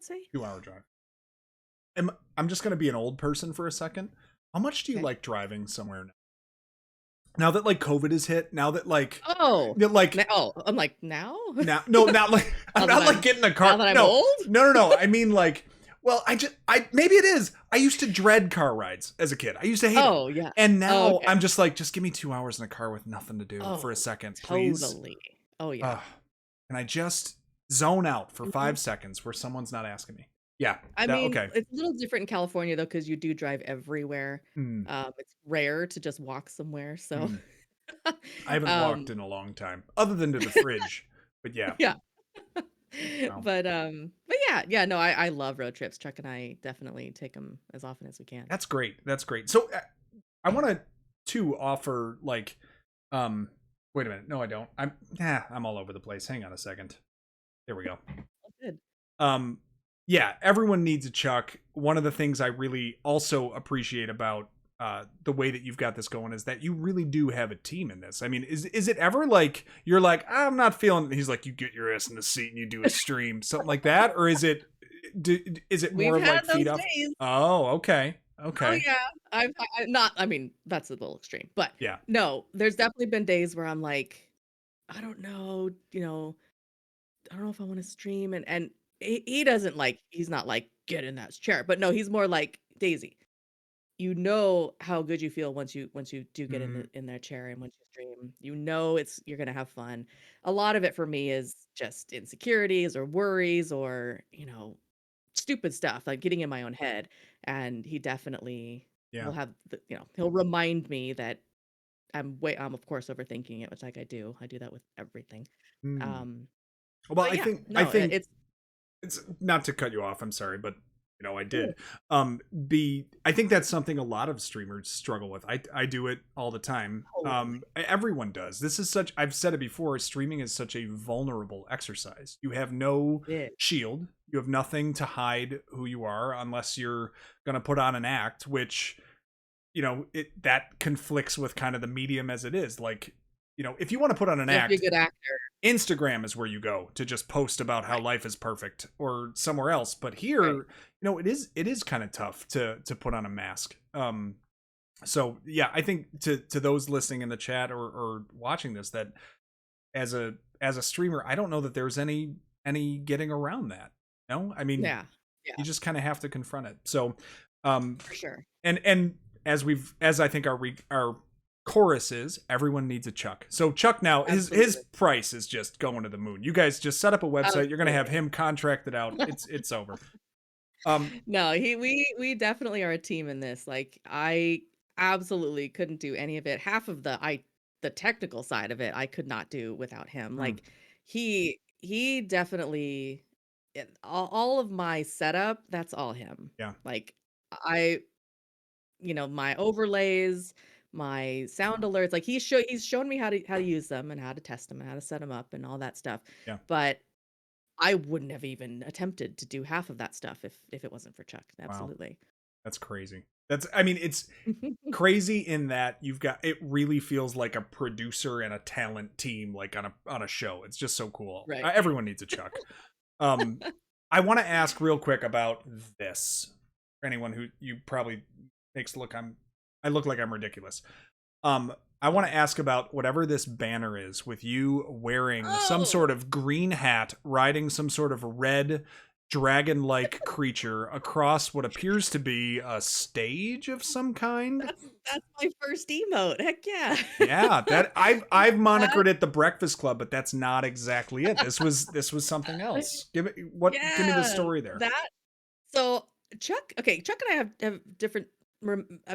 say. 2-hour drive. I'm just going to be an old person for a second. How much do you Okay. like driving somewhere now? Now that like COVID has hit, now that like, Oh, like oh, I'm like now. now, no, not like, I'm now that not like I'm getting a now car. that I'm No, old. no. I mean like, well, maybe it is. I used to dread car rides as a kid. I used to hate them. Oh yeah. And Oh, now okay. I'm just like, just give me 2 hours in a car with nothing to do for a Oh, second, please. totally. Oh yeah. And I just zone out for Mhm. 5 seconds where someone's not asking me. Yeah. I That, mean, okay. it's a little different in California though, because you do drive everywhere. Hmm. It's rare to just walk somewhere. So, Hmm. I haven't walked um, in a long time, other than to the fridge. But yeah. yeah. Wow. But yeah, no, I love road trips. Chuck and I definitely take them as often as we can. That's great. That's great. So I want to offer like, um, wait a minute. No, I don't. I'm all over the place. Hang on a second. There we go. Oh, good. Um, yeah, everyone needs a Chuck. One of the things I really also appreciate about the way that you've got this going is that you really do have a team in this. I mean, is it ever like you're like, I'm not feeling, he's like, you get your ass in the seat and you do a stream, something like that? Or is it more We've of had like feed those off? days. Oh, okay. Oh Okay. yeah. Not, I mean, that's a little extreme, but Yeah. no, there's definitely been days where I'm like, I don't know, I don't know if I want to stream, and he doesn't like, he's not like get in that chair, but no, he's more like Daisy. You know how good you feel once you do get Mm, in that chair and once you stream. You know you're gonna have fun. A lot of it for me is just insecurities or worries or, stupid stuff, like getting in my own head. And he definitely yeah. will have he'll remind me that I'm of course overthinking it, which like I do. I do that with everything. Mm. Um, Well, but I yeah, think no, it's it's not to cut you off. I'm sorry, but I yeah, did. I think that's something a lot of streamers struggle with. I do it all the time. totally. Everyone does. This is such. I've said it before. Streaming is such a vulnerable exercise. You have no Yeah. shield. You have nothing to hide who you are unless you're gonna put on an act, which that conflicts with kind of the medium as it is. Like, if you want to put on an You have to be a act, good actor. Instagram is where you go to just post about how Right. life is perfect or somewhere else. But Right. here, it is kind of tough to put on a mask. So yeah, I think to those listening in the chat or watching this, that as a streamer, I don't know that there's any getting around that. No, I mean, Yeah. Yeah, you just kind of have to confront it. So, um, for sure. and as I think our chorus is, everyone needs a Chuck. So Chuck now, his Absolutely. price is just going to the moon. You guys just set up a website. You're gonna have Absolutely. him contracted out. It's over. Um, No, we definitely are a team in this. Like, I absolutely couldn't do any of it. Half of the technical side of it, I could not do without him. mm, Like, he definitely all of my setup, that's all him. yeah, Like, I my overlays, my sound alerts, like he's shown me how to use them and how to test them and how to set them up and all that stuff. yeah, But I wouldn't have even attempted to do half of that stuff if it wasn't for Chuck. wow, Absolutely. that's crazy. I mean, it's crazy in that it really feels like a producer and a talent team, like on a show. It's just so cool. Right. Everyone needs a Chuck. Um, I want to ask real quick about this. For anyone who you probably I look like I'm ridiculous. I want to ask about whatever this banner is with you wearing some Oh, sort of green hat, riding some sort of red dragon-like creature across what appears to be a stage of some kind. that's my first emote. Heck yeah. Yeah, that I've That monikered it the Breakfast Club, but that's not exactly it. This was something else. Give me the yeah. story there. That so Chuck and I have different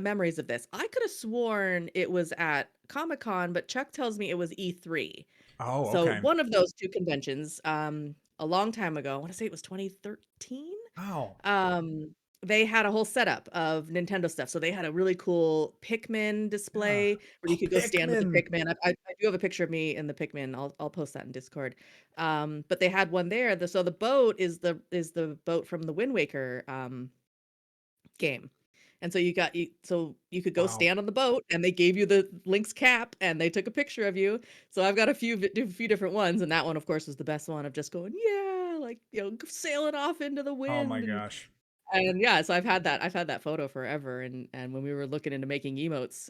memories of this. I could have sworn it was at Comic-Con, but Chuck tells me it was E3. Oh, So okay. one of those two conventions, a long time ago, I want to say it was 2013. Oh, Um, they had a whole setup of Nintendo stuff. So they had a really cool Pikmin yeah. display where you Oh, could go stand with the Pikmin. Pikmin. I do have a picture of me in the Pikmin. I'll post that in Discord. But they had one there. So the boat is the boat from the Wind Waker game. And so so you could go Wow. stand on the boat and they gave you the Link's cap and they took a picture of you. So I've got a few different ones, and that one of course was the best one of just going, yeah, like, sailing off into the Oh my wind gosh. and yeah, so I've had that photo forever, and when we were looking into making emotes,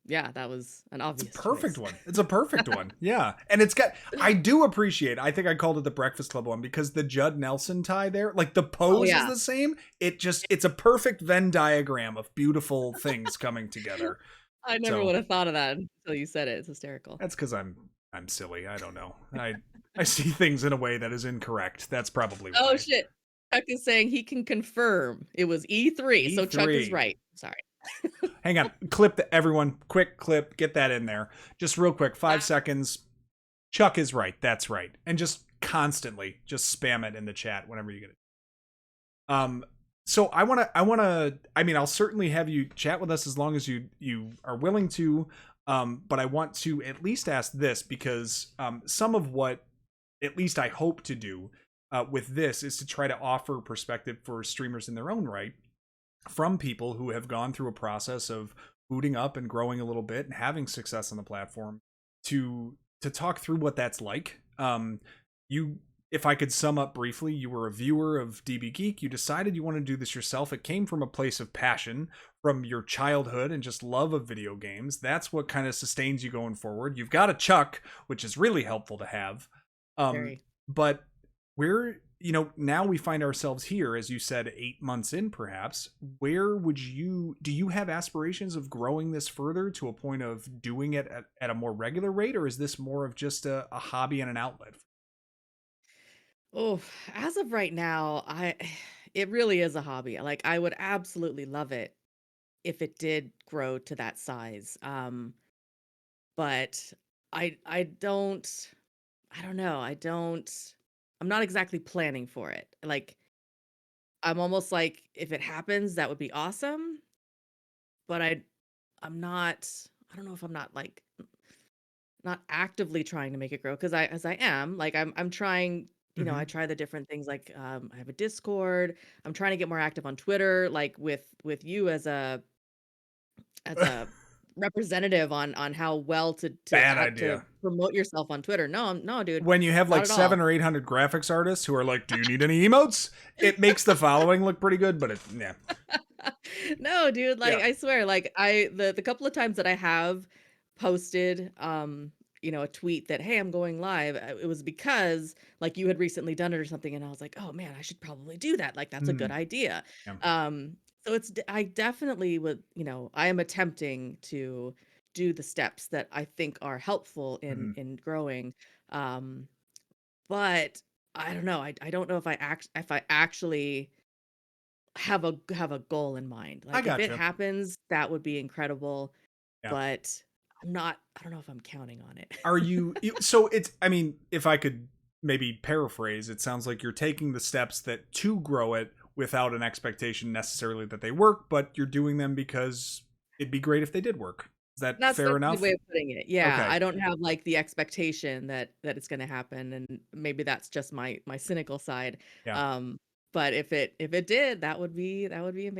yeah, that was an It's a obvious perfect choice. one. It's a perfect one. Yeah. And it's got I do appreciate. I think I called it the Breakfast Club one because the Judd Nelson tie there, like the Oh, pose is yeah. the same. It's a perfect Venn diagram of beautiful things coming together. I never So would have thought of that until you said it, it's hysterical. that's because I'm silly. I don't know. I see things in a way that is incorrect. That's probably Oh, why. shit. Chuck is saying he can confirm it was E3, so Chuck is E3. right. Sorry. Hang on. Clip the everyone. Quick clip. Get that in there. Just real quick. 5 seconds. Chuck is right. That's right. And just constantly just spam it in the chat whenever you get it. So I mean, I'll certainly have you chat with us as long as you are willing to. But I want to at least ask this because some of what at least I hope to do with this is to try to offer perspective for streamers in their own right from people who have gone through a process of booting up and growing a little bit and having success on the platform to talk through what that's like. You If I could sum up briefly, you were a viewer of DB Geek. You decided you wanted to do this yourself. It came from a place of passion from your childhood and just love of video games. That's what kind of sustains you going forward. You've got a Chuck, which is really helpful to have. Very. But we're, now we find ourselves here, as you said, 8 months in, perhaps. Where do you have aspirations of growing this further to a point of doing it at a more regular rate, or is this more of just a hobby and an outlet? Oh, as of right now, it really is a hobby. Like, I would absolutely love it if it did grow to that size. But I don't know. I'm not exactly planning for it. Like, I'm almost like if it happens, that would be awesome, but I'm not I don't know if I'm not like not actively trying to make it grow because I am, like, I'm trying, I Mm-hmm. try the different things, like, I have a Discord. I'm trying to get more active on Twitter, like, with you as a representative on how well Bad to idea. promote yourself on Twitter. No, dude, When you have not like at all. 700 or 800 graphics artists who are like, "Do you need any emotes?" It makes the following look pretty good, but yeah, No, dude, like, yeah. I swear, like, the couple of times that I have posted, a tweet that, "Hey, I'm going live," it was because, like, you had recently done it or something, and I was like, "Oh, man, I should probably do that, like, that's a good Mm, idea." yeah. So I definitely would, I am attempting to do the steps that I think are helpful in Mhm. growing, um, but I don't know, I don't know if I actually have a goal in mind. I Like, if it gotcha. happens, that would be incredible, Yeah. but I don't know if I'm counting on it. Are so it's I mean, if I could maybe paraphrase, it sounds like you're taking the steps that to grow it without an expectation necessarily that they work, but you're doing them because it'd be great if they did work. Is that fair That's a good enough? way of putting it. Yeah, Okay. I don't have, like, the expectation that it's gonna happen, and maybe that's just my cynical side. Yeah. Um, but if it did, that would be amazing.